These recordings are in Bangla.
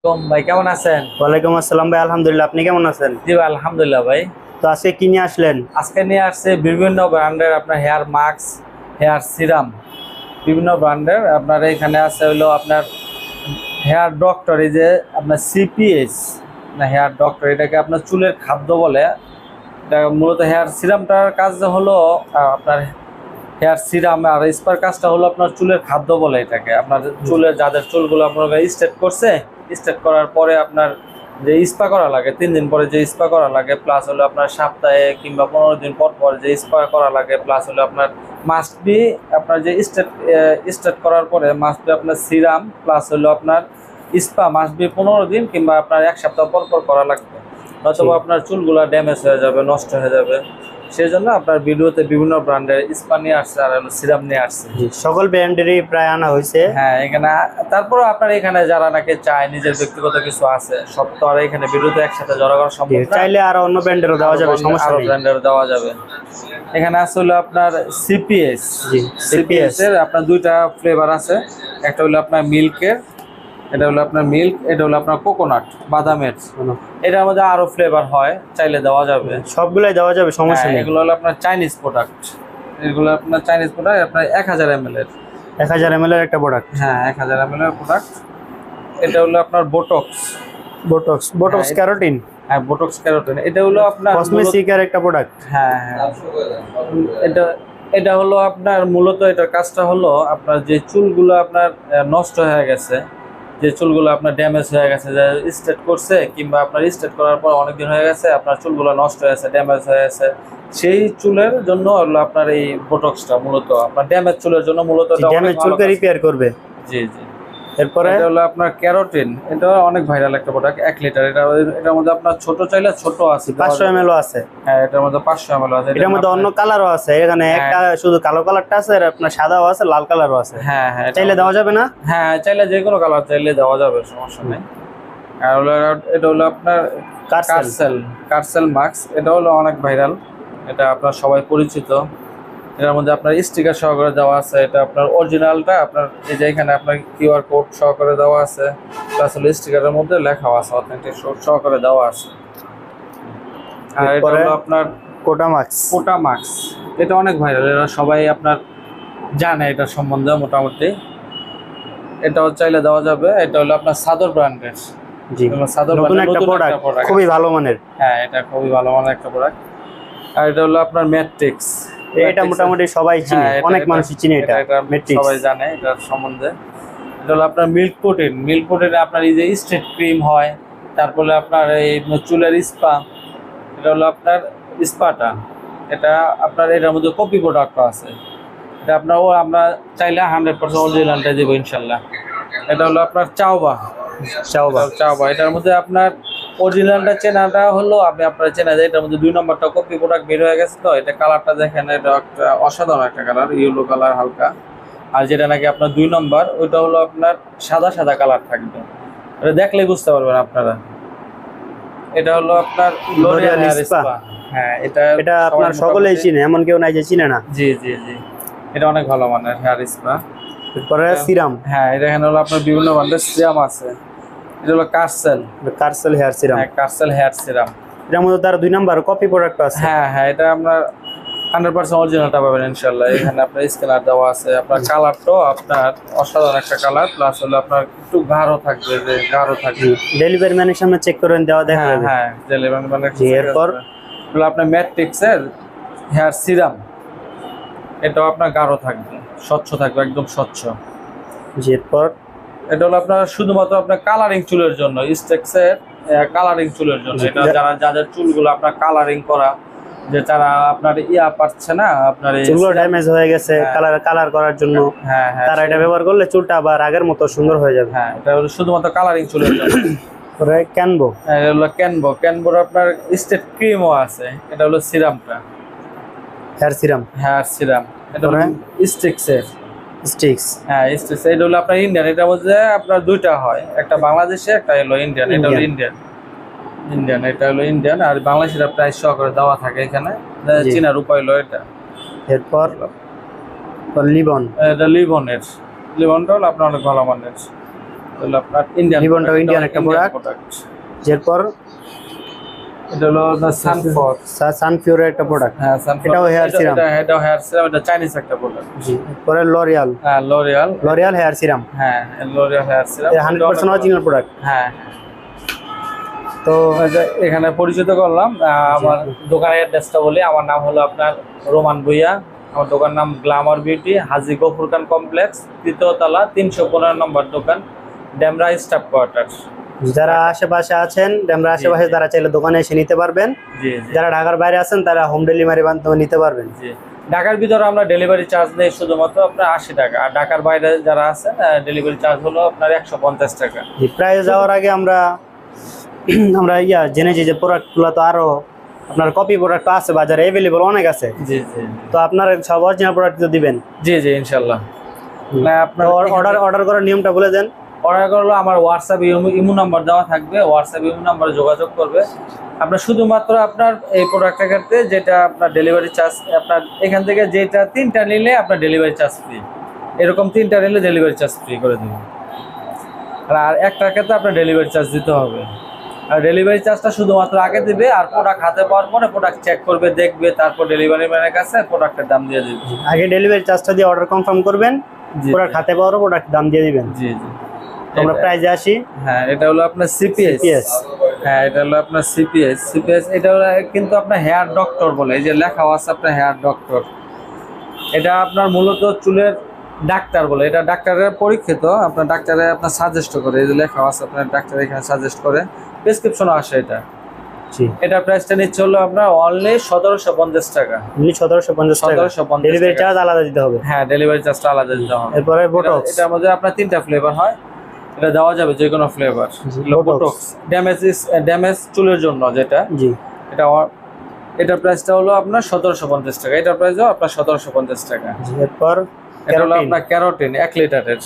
ভাই কেমন আছেন? ওয়ালাইকুম আসসালাম ভাই, আলহামদুলিল্লাহ। আপনি কেমন আছেন? জি ভাই, আলহামদুলিল্লাহ ভাই। তো আজকে কি নিয়ে আসলেন? আজকে নিয়ে আসছে বিভিন্ন ব্র্যান্ডের আপনার হেয়ার মাস্ক, হেয়ার সিরাম, বিভিন্ন ব্র্যান্ডের আপনার এখানে আছে হলো আপনার হেয়ার ডক্টর। এই যে আপনার সিপিএস না, হেয়ার ডক্টর, এটাকে আপনার চুলের খাদ্য বলে। এটা মূলত হেয়ার সিরামটার কাজ হলো আপনার হেয়ার সিরাম, আর স্পার কাজটা হলো আপনার চুলের খাদ্য বলে এটাকে। আপনার চুলের যাদের চুলগুলো আপনার স্ট্রেট করছে, স্ট্রেট করার পরে আপনার যে স্পা করা লাগে 3 দিন পরে, যে স্পা করা লাগে, প্লাস হলো আপনার সপ্তাহে কিংবা 15 দিন পর পর যে স্পা করা লাগে, প্লাস হলো আপনার মাস্ট বি আপনার যে স্ট্রেট করার পরে মাস্ট বি আপনার সিরাম, প্লাস হলো আপনার স্পা মাস্ট বি 15 দিন কিংবা আপনার 1 সপ্তাহ পর পর করা লাগবে, অথবা আপনার চুলগুলো ড্যামেজ হয়ে যাবে, নষ্ট হয়ে যাবে। সেই জন্য আপনার ভিডিওতে বিভিন্ন ব্র্যান্ডের স্পা নিয়ে আসছে আর সিরাম নিয়ে আসছে। সকল ব্র্যান্ডেরই প্রায় আনা হয়েছে। হ্যাঁ, এখানে তারপরে আপনার এখানে যারা নাকি চায় নিজের ব্যক্তিগত কিছু আছে, সব তো আর এখানে ভিডিওতে একসাথে জড়ো করা সম্ভব না। চাইলে আর অন্য ব্র্যান্ডেরও দেওয়া যাবে, সমস্যা নেই। ব্র্যান্ডের দেওয়া যাবে। এখানে আছে হলো আপনার সিপিএস। সিপিএস এর আপনার 2টা ফ্লেভার আছে। একটা হলো আপনার মিল্কের, এটা হলো আপনার মিল্ক, এটা হলো আপনার কোকোনাট, বাদামের। এটার মধ্যে আরো ফ্লেভার হয়, চাইলে দেওয়া যাবে। সবগুলাই দেওয়া যাবে, সমস্যা নেই। এগুলো হলো আপনার চাইনিজ প্রোডাক্ট। এগুলো আপনার চাইনিজ প্রোডাক্ট, আপনার 1000 ml এর। 1000 ml এর একটা প্রোডাক্ট। হ্যাঁ, 1000 ml এর প্রোডাক্ট। এটা হলো আপনার বোটক্স। Botox carotene. হ্যাঁ, বোটক্স ক্যারোটিন। এটা হলো আপনার কসমেটিকের একটা প্রোডাক্ট। হ্যাঁ হ্যাঁ, এটা এটা হলো আপনার মূলত এটার কাজটা হলো আপনার যে চুলগুলো আপনার নষ্ট হয়ে গেছে, যে চুলগুলো আপনার ড্যামেজ হয়ে গেছে, যে স্ট্রেট করছে কিংবা আপনার স্ট্রেট করার পর অনেকদিন হয়ে গেছে, আপনার চুলগুলো নষ্ট হয়ে গেছে, ড্যামেজ হয়ে গেছে, সেই চুলের জন্য হলো আপনার এই বোটক্সটা মূলত আপনার ড্যামেজ চুলের জন্য মূলত ড্যামেজ চুলকে রিপেয়ার করবে। জি জি। এরপরে এটা হলো আপনার ক্যারোটিন। এটা অনেক ভাইরাল একটা প্রোডাক্ট, 1 লিটার। এটার মধ্যে আপনার ছোট চাইলে ছোট আছে, 500 ml আছে। হ্যাঁ, এটার মধ্যে 500 ml আছে। এটার মধ্যে অন্য কালারও আছে। এখানে একটা শুধু কালো কালারটা আছে, আর আপনার সাদাও আছে, লাল কালারও আছে। হ্যাঁ হ্যাঁ, চাইলে দেওয়া যাবে না? হ্যাঁ, চাইলে যে কোনো কালার চাইলে দেওয়া যাবে, সমস্যা নেই। আর হলো এটা হলো আপনার কার্সেল মাস্ক। এটা হলো অনেক ভাইরাল, এটা আপনার সবাই পরিচিত। এটার মধ্যে আপনার স্টিকার সহকারে দেওয়া আছে। এটা আপনার অরিজিনালটা আপনার এই যে এখানে আপনার কিউআর কোড সহকারে দেওয়া আছে, প্লাস হলো স্টিকারের মধ্যে লেখাও আছে, অথেন্টিক সহকারে দেওয়া আছে। আর এটা হলো আপনার কোটা মাস্ক। এটা অনেক ভাইরাল, এটা সবাই আপনার জানে এটা সম্বন্ধে মোটামুটি। এটাও চাইলে দেওয়া যাবে। এটা হলো আপনার সাদর ব্র্যান্ডের। জি, নতুন একটা প্রোডাক্ট, খুবই ভালো মানের। হ্যাঁ, এটা খুবই ভালো মানের একটা প্রোডাক্ট। আর এটা হলো আপনার ম্যাট্রিক্স। এটা মোটামুটি সবাই চিনে, অনেক মানুষই চিনে এটা। সবাই জানে এটার সম্বন্ধে। এটা হলো আপনার মিল্ক প্রোটিন আপনার এই যে স্ট্রেট ক্রিম হয়, তারপরে আপনার এই চুলের স্পা। এটা হলো আপনার স্পাটা। এটা আপনার এটার মধ্যে কপি প্রোডাক্ট আছে। এটা আপনার আমরা চাইলে 100% অরিজিনালটা দেবো ইনশাল্লাহ। এটা হলো আপনার চাওবা। এটার মধ্যে আপনার অরিজিনালটা চেনাটা হলো আপনার চেনা যায়, এটার মধ্যে 2 নম্বরটা কপি প্রোডাক্ট বের হয়ে গেছে। তো এটা কালারটা দেখেন, এটা একটা অসাধারণ একটা কালার, ইয়েলো কালার হালকা। আর যেটা নাকি আপনার 2 নম্বর, ওইটা হলো আপনার সাদা কালার থাকবে। এটা দেখলেই বুঝতে পারবেন আপনারা। এটা হলো আপনার লোরিয়াল হেয়ার স্পা। হ্যাঁ, এটা আপনার সকলেই চিনে, এমন কেউ নাই যে চিনে না। জি জি জি, এটা অনেক ভালো মানের হেয়ার স্পা। এরপরে সিরাম। হ্যাঁ, এটা এখানে হলো আপনার বিভিন্ন ব্র্যান্ডের সিরাম আছে। এটা হলো কার্সেল হেয়ার সিরাম। হ্যাঁ, কার্সেল হেয়ার সিরাম। এটার মধ্যে তার 2 নাম্বার কপি প্রোডাক্ট আছে। হ্যাঁ হ্যাঁ, এটা আমরা 100% অরিজিনালটা পাবেন ইনশাআল্লাহ। এখানে আপনার স্ক্যানার দেওয়া আছে। আপনার কালারটাও আপনার অসাধারণ একটা কালার, প্লাস হলো আপনার একটু গাঢ় থাকবে, যে গাঢ় থাকবে। ডেলিভারি ম্যানের সামনে চেক করেন, দেওয়া দেখা যাবে। হ্যাঁ, ডেলিভারি ম্যানের। এরপর হলো আপনার ম্যাট্রিক্সের হেয়ার সিরাম। এটাও আপনার গাঢ় থাকবে, স্বচ্ছ থাকবে, একদম স্বচ্ছ। এরপর এটা হলো আপনার শুধুমাত্র আপনার কালারিং চুলের জন্য, স্টেক্সের কালারিং চুলের জন্য। এটা যাদের চুলগুলো আপনার কালারিং করা, যে তারা আপনার পাচ্ছে না, আপনার চুলগুলো ড্যামেজ হয়ে গেছে, কালার করার জন্য তারা এটা ব্যবহার করলে চুলটা আবার আগের মতো সুন্দর হয়ে যাবে। হ্যাঁ, এটা হলো শুধুমাত্র কালারিং চুলের জন্য। ক্যানবোর আপনার স্টেট ক্রিমও আছে। এটা হলো সিরামটা, হেয়ার সিরাম। এটা হলো স্টিক্স। হ্যাঁ, স্টিক্স। এটা হলো আপনার ইন্ডিয়ান। এটার মধ্যে আপনার 2টা হয়, একটা বাংলাদেশে, একটা হলো ইন্ডিয়ান। এটা হলো ইন্ডিয়ান, এটা হলো ইন্ডিয়ান। আর বাংলাদেশের প্রাইস সহকারে দেওয়া থাকে এখানে, চিনার উপায় হলো এটা। এরপর এটা লিবনটা হলো আপনার অনেক ভালো মানের। হলো আপনার ইন্ডিয়ান, রিবনটাও ইন্ডিয়ান একটা প্রোডাক্ট। এরপর এটা হলো আপনার সানফিউরের একটা প্রোডাক্ট। হ্যাঁ, এটাও হেয়ার সিরাম। এটাও হেয়ার সিরাম, এটা চাইনিজ একটা প্রোডাক্ট। জি। এরপরে লরিয়াল। হ্যাঁ, লরিয়াল হেয়ার সিরাম। হ্যাঁ, L'Oreal hair serum 100% original product. হ্যাঁ। তো এখানে পরিচিত করলাম। আমার দোকানের অ্যাড্রেসটা বলি। আমার নাম হলো আপনার রোমান ভুইয়া। আমার দোকানের নাম গ্ল্যামার বিউটি, হাজী গফুর খান কমপ্লেক্স, 3য় তলা, 315 নম্বর দোকান, ডেমরা স্টাফ কোয়ার্টার। যারা আশেপাশে আছেন, ডেমরা আশেপাশে, তারা চাইলে দোকানে এসে নিতে পারবেন। যারা ঢাকার বাইরে আছেন তারা হোম ডেলিভারি মাধ্যমে নিতে পারবেন। ঢাকার ভিতরে আমরা ডেলিভারি চার্জ নেই শুধুমাত্র আপনার 80 টাকা, আর ঢাকার বাইরে যারা আছেন ডেলিভারি চার্জ হলো আপনার 150 টাকা। প্রায় যাওয়ার আগে আমরা জেনেছি যে প্রোডাক্টগুলো তো আরো আপনার কপি প্রোডাক্ট আছে বাজারে অ্যাভেলেবল অনেক আছে। জি জি। তো আপনার সব অরিজিনাল প্রোডাক্ট তো দিবেন? জি জি, ইনশাআল্লাহ। আপনার অর্ডার করার নিয়মটা বলে দেন। অর্ডার করলে আমার হোয়াটসঅ্যাপ ইমো নাম্বার দেওয়া থাকবে, হোয়াটসঅ্যাপ ইমো নাম্বারে যোগাযোগ করবে। আপনার শুধুমাত্র আপনার এই প্রোডাক্টের ক্ষেত্রে যেটা আপনার ডেলিভারি চার্জ, আপনার এখান থেকে যেটা 3টা নিলে আপনার ডেলিভারি চার্জ ফ্রি, এরকম 3টা নিলে ডেলিভারি চার্জ ফ্রি করে দেবেন। আর একটার ক্ষেত্রে আপনার ডেলিভারি চার্জ দিতে হবে। আর ডেলিভারি চার্জটা শুধুমাত্র আগে দিবে, আর প্রোডাক্ট হাতে পাওয়ার পরে প্রোডাক্ট চেক করবে, দেখবে, তারপর ডেলিভারি ম্যানের কাছে প্রোডাক্টের দাম দিয়ে দেবে। আগে ডেলিভারি চার্জটা দিয়ে অর্ডার কনফার্ম করবেন, প্রোডাক্ট হাতে পাওয়ার প্রোডাক্ট দাম দিয়ে দিবেন। জি জি। আমরা প্রাইজে আসি। হ্যাঁ, এটা হলো আপনার সিপিএস। হ্যাঁ, এটা হলো আপনার সিপিএস। এটা হলো কিন্তু আপনার হেয়ার ডক্টর বলে, এই যে লেখা আছে আপনার হেয়ার ডক্টর। এটা আপনার মূলত চুলের ডাক্তার বলে, এটা ডাক্তারের পরীক্ষিত, আপনার ডাক্তারে আপনার সাজেস্ট করে, এই যে লেখা আছে আপনার ডাক্তার এখানে সাজেস্ট করে, প্রেসক্রিপশনও আসে এটা। জি। এটা প্রাইসটা নিচ্ছে হলো আপনার অনলি 1750 টাকা। 1750 টাকা। ডেলিভারি চার্জ আলাদা দিতে হবে। হ্যাঁ, ডেলিভারি চার্জটা আলাদা দিতে হবে। এরপরে বোটক্স। এটার মধ্যে আপনার 3টা ফ্লেভার হয়, এটা দেওয়া যাবে যে কোনো ফ্লেভার। বোটক্স ড্যামেজ চুলের জন্য যেটা। জি। এটার প্রাইসটা হলো আপনার 1750 টাকা। এটার প্রাইসও আপনার 1750 টাকা। এরপর এটা হলো আপনার ক্যারোটিন 1 লিটারের।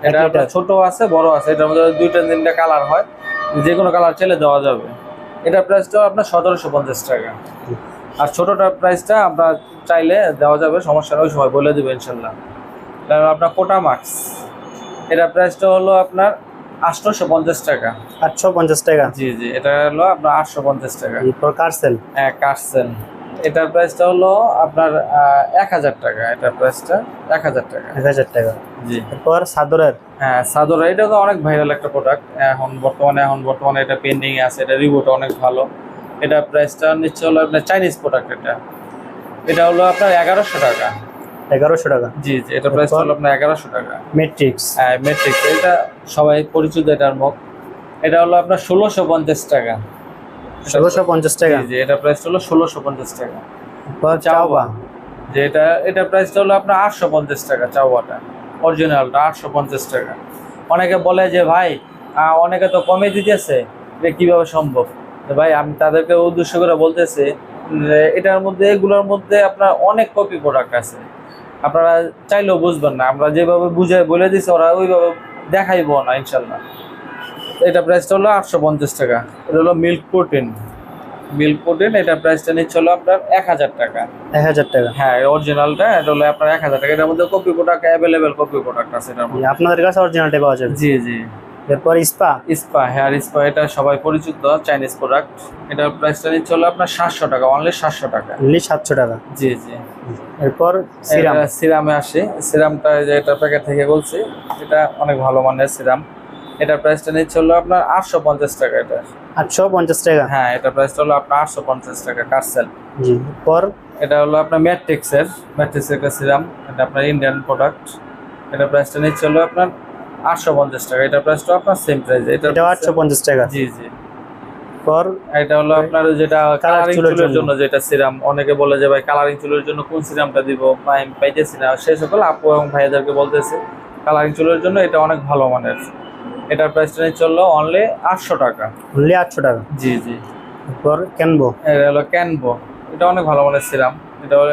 এটা আপনার ছোট আছে, বড় আছে, এটার মধ্যে 2-3টা কালার হয়, যে কোনো কালার চাইলে দেওয়া যাবে। এটার প্রাইসটাও আপনার 1750 টাকা। আর ছোটটার প্রাইসটা আমরা চাইলে দেওয়া যাবে, সমস্যা নেই, ওই সময় বলে দেবে ইনশাল্লাহ। তারপর আপনার কোটা মাক্স, এটার প্রাইসটা হলো আপনার 850 টাকা। 850 টাকা। জি জি, এটা হলো আপনার 850 টাকা। এরপর কারসেল। হ্যাঁ, কারসেল, এটার প্রাইসটা হলো আপনার 1000 টাকা। এটার প্রাইসটা 1000 টাকা। 1000 টাকা। জি। এরপর সাদরের। হ্যাঁ, সাদর, এটা তো অনেক ভাইরাল একটা প্রোডাক্ট এখন বর্তমানে এটা পেন্ডিং এ আছে, এটা রিভিউটা অনেক ভালো। এটা প্রাইসটা নিচ্ছে হলো আপনার চাইনিজ প্রোডাক্ট। এটা হলো আপনার 1100 টাকা। 1100 টাকা। জি জি, এটা প্রাইস হলো আপনার 1100 টাকা। ম্যাট্রিক্স। হ্যাঁ, ম্যাট্রিক্স, এটা সবাই পরিচিত এটার মুখ। এটা হলো আপনার 1650 টাকা। 1650 টাকা। জি জি, এটা প্রাইস হলো 1650 টাকা। এরপর চাওবা, যে এটা প্রাইসটা হলো আপনার 850 টাকা। চাওয়াটা অরিজিনালটা 850 টাকা। অনেকে বলে যে ভাই অনেকে তো কমে দিতেছে, এটা কিভাবে সম্ভব? ভাই আমি তাদেরকে উদ্দেশ্য করে বলতেছি, এটার মধ্যে, এগুলোর মধ্যে আপনার অনেক কপি প্রোডাক্ট আছে, আপনারা চাইলেও বুঝবেন না। আমরা যেভাবে বুঝে বলে দিচ্ছি ওরা ওইভাবে দেখাইবো না ইনশাল্লাহ। এটা প্রাইসটা হলো 850 টাকা। এটা হলো মিল্ক প্রোটিন। এটা প্রাইসটা নিচ্ছে হলো আপনার 1000 টাকা। 1000 টাকা। হ্যাঁ, অরিজিনালটা এটা হলো আপনার 1000 টাকা। এটার মধ্যে copy product available, copy product আছে এটার মধ্যে। আপনাদের কাছে অরিজিনালটা পাওয়া যাবে? জি জি। এরপর হেয়ার স্পা, এটা সবাই পরিচিত চাইনিজ প্রোডাক্ট। এটার প্রাইসটা নিচ্ছে হলো আপনার 700 টাকা, অনলি 700 টাকা। 700 টাকা। জি জি। এরপর সিরামে আসে। সিরামটা যে এটা প্যাকেট থেকে বলছি, এটা অনেক ভালো মানের সিরাম। এটার প্রাইসটা নিচ্ছে হলো আপনার 850 টাকা। এটা 850 টাকা। হ্যাঁ, এটা প্রাইসটা হলো আপনার 850 টাকা। কারসেল। জি। এরপর এটা হলো আপনার ম্যাট্রিক্সের একটা সিরাম, এটা আপনার ইন্ডিয়ান প্রোডাক্ট। এটা প্রাইসটা নিচ্ছে হলো আপনার 850 টাকা। এটা প্রাইসটা আপনার সেম প্রাইস। এটা 850 টাকা। জি জি। পর এটা হলো আপনার যেটা কালারিং চুলের জন্য যেটা সিরাম, অনেকে বলে যে ভাই কালারিং চুলের জন্য কোন সিরামটা দিব, আমি পাইতেছি না। সেই সকল আপু এবং ভাইয়াদেরকে বলতেছে কালারিং চুলের জন্য এটা অনেক ভালো মানের। এটার প্রাইসটা নিচ্ছে হলো অনলি 800 টাকা। অনলি 800 টাকা। জি জি। এরপর ক্যানভো। এটা হলো ক্যানভো, এটা অনেক ভালো মানের সিরাম।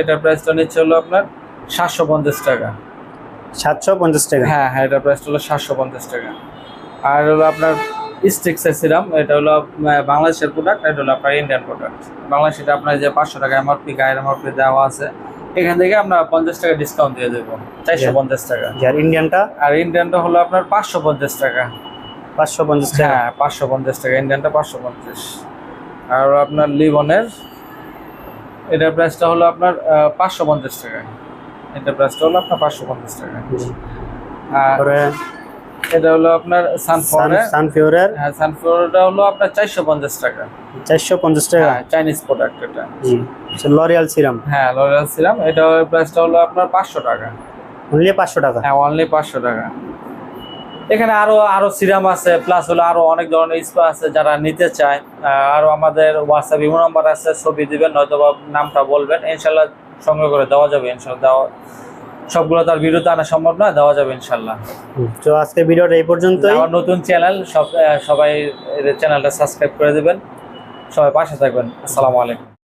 এটার প্রাইসটা নিচ্ছে হলো আপনার 750 টাকা। 750 টাকা। হ্যাঁ হ্যাঁ, এটার প্রাইসটা হলো 750 টাকা। আর হলো আপনার স্টিক্সের সিরাম, এটা হলো বাংলাদেশের প্রোডাক্ট, এটা হলো আপনার ইন্ডিয়ান প্রোডাক্ট। বাংলাদেশে আপনার যে 500 টাকা এমআরপি, গায়ের এমআরপি দেওয়া আছে, এখান থেকে আমরা 50 টাকা ডিসকাউন্ট দিয়ে দেবো, 450 টাকা। আর ইন্ডিয়ানটা? আর ইন্ডিয়ানটা হলো আপনার 550 টাকা। 550 টাকা। হ্যাঁ 550 টাকা, ইন্ডিয়ানটা 550। আর আপনার লিবনের এটার প্রাইসটা হলো আপনার 550 টাকা। এটার প্রাইসটা হলো আপনার 550 টাকা। আর তারপরে এটা হলো আপনার সানফ্লাওয়ার। সানফিওরের হ্যাঁ সানফ্লাওয়ারটা হলো আপনার 450 টাকা। 450 টাকা। হ্যাঁ চাইনিজ প্রোডাক্ট এটা। জি, লরিয়াল সিরাম হ্যাঁ লরিয়াল সিরাম, এটা প্রাইসটা হলো আপনার 500 টাকা। অনলি 500 টাকা। হ্যাঁ অনলি 500 টাকা। এখানে আরো সিরাম আছে, প্লাস হলো আরো অনেক ধরনের স্পা আছে যারা নিতে চায়। আরো আমাদের হোয়াটসঅ্যাপ ইমো নাম্বার আছে, ছবি দিবেন নয়তো বা নামটা বলবেন, ইনশাল্লাহ সংগ্রহ করে দেওয়া যাবে। ইনশাল্লাহ দেওয়া, সবগুলো তার ভিডিওতে আনা সম্ভব না, দেওয়া যাবে ইনশাল্লাহ। তো আজকে ভিডিওটা এই পর্যন্তই। আমার নতুন চ্যানেল, সবাই চ্যানেলটা সাবস্ক্রাইব করে দিবেন, সবাই পাশে থাকবেন। আসসালামু আলাইকুম।